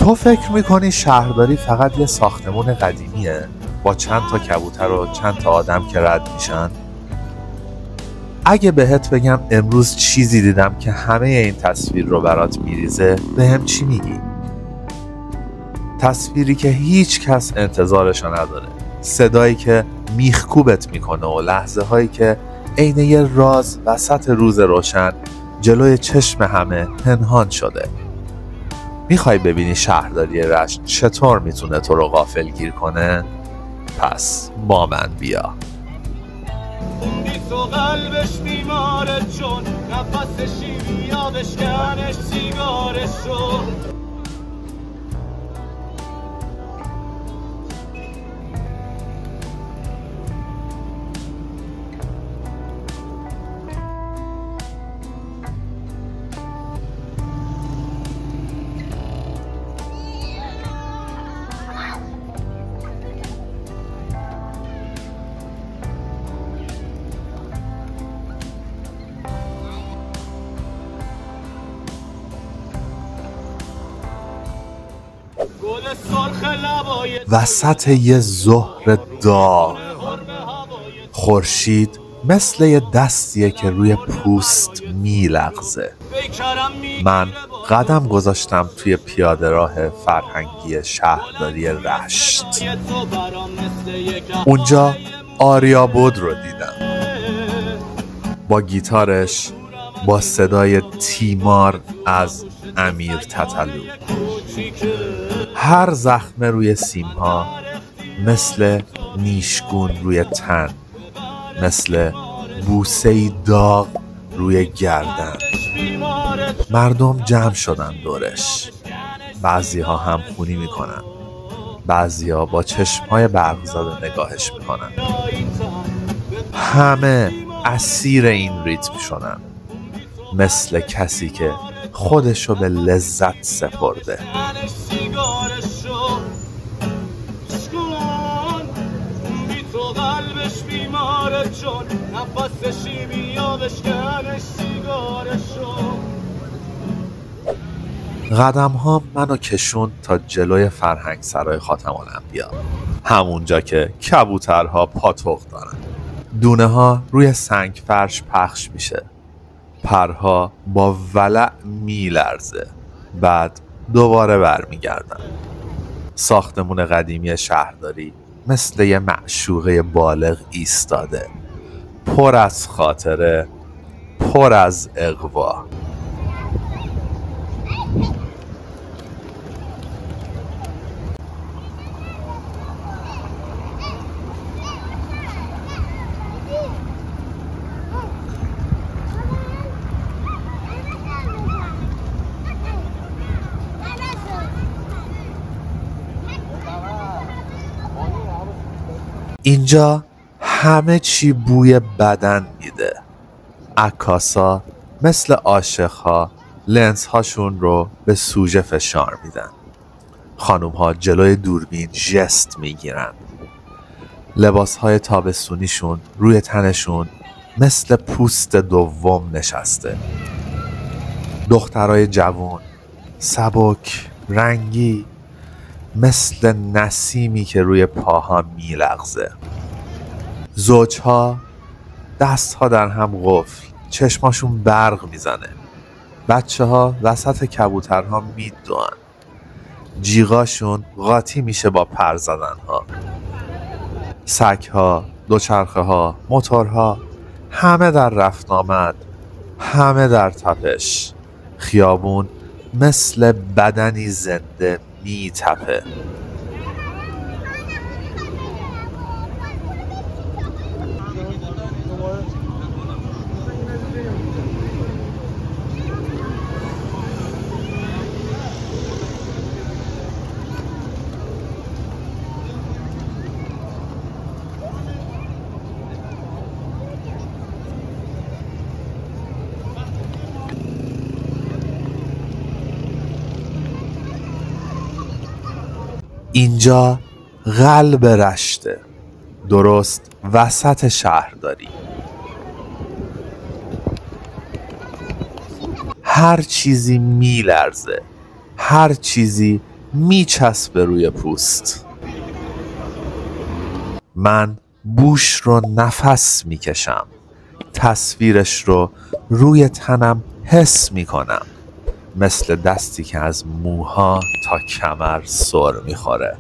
تو فکر میکنی شهرداری فقط یه ساختمون قدیمیه با چند تا کبوتر و چند تا آدم که رد میشن؟ اگه بهت بگم امروز چیزی دیدم که همه این تصویر رو برات میریزه، بهم چی میگی؟ تصویری که هیچ کس انتظارشو نداره، صدایی که میخکوبت میکنه و لحظه هایی که عین یه راز وسط روز روشن جلوی چشم همه پنهان شده. میخوای ببینی شهرداری رشت چطور میتونه تو رو غافلگیر کنه؟ پس با من بیا. تو قلبش بیماره چون نفس شیمی یادش کنش سیگارش رو وسط یه ظهر داغ، خورشید مثل یه دستیه که روی پوست میلغزه. من قدم گذاشتم توی پیاده راه فرهنگی شهرداری رشت. اونجا آریا بود رو دیدم با گیتارش، با صدای تیمار از امیر تتلو. هر زخمه روی سیمها مثل نیشگون روی تن، مثل بوسه‌ای داغ روی گردن. مردم جمع شدن دورش. بعضی‌ها هم خونی میکنن، بعضی‌ها با چشم‌های برق زده نگاهش میکنن. همه اسیر این ریتم شدن، مثل کسی که خودشو به لذت سپرده. قدم ها منو کشوند تا جلوی فرهنگ سرای خاتم الانبیا، همونجا که کبوترها پاتوق دارن. دونه ها روی سنگ فرش پخش میشه، پرها با ولع میلرزه، بعد دوباره برمیگردن. ساختمون قدیمی شهرداری مثل یه معشوقه بالغ ایستاده، پر از خاطره، پر از اغوا. اینجا همه چی بوی بدن میده. عکاسا مثل عاشق‌ها لنز هاشون رو به سوژه فشار میدن. خانوم ها جلوی دوربین ژست میگیرن. لباس های تابستونیشون روی تنشون مثل پوست دوم نشسته. دخترای جوون سبک رنگی، مثل نسیمی که روی پاها میلغزه. زوجها دستها در هم قفل، چشماشون برق میزنه. بچه ها وسط کبوترها میدوئن، جیغاشون قاطی میشه با پر زدن ها. سگها، دوچرخه ها، موتورها، همه در رفت آمد، همه در تپش. خیابون مثل بدنی زنده میتپه. اینجا قلب رشته، درست وسط شهرداری. هر چیزی میلرزه، هر چیزی میچسبه روی پوست. من بوش رو نفس میکشم، تصویرش رو روی تنم حس میکنم، مثل دستی که از موها تا کمر سر میخوره.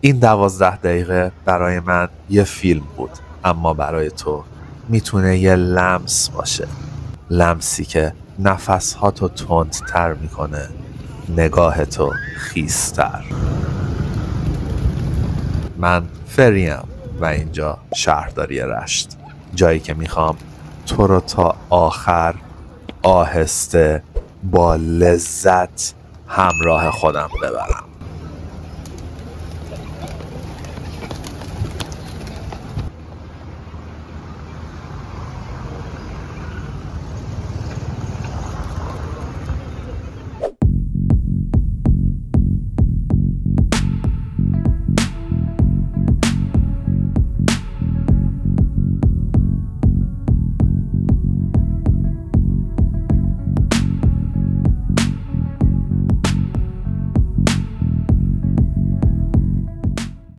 این 12 دقیقه برای من یه فیلم بود، اما برای تو میتونه یه لمس باشه، لمسی که نفسهاتو تندتر میکنه، نگاهتو خیستر. من فریم و اینجا شهرداری رشت، جایی که میخوام تو رو تا آخر آهسته با لذت همراه خودم ببرم.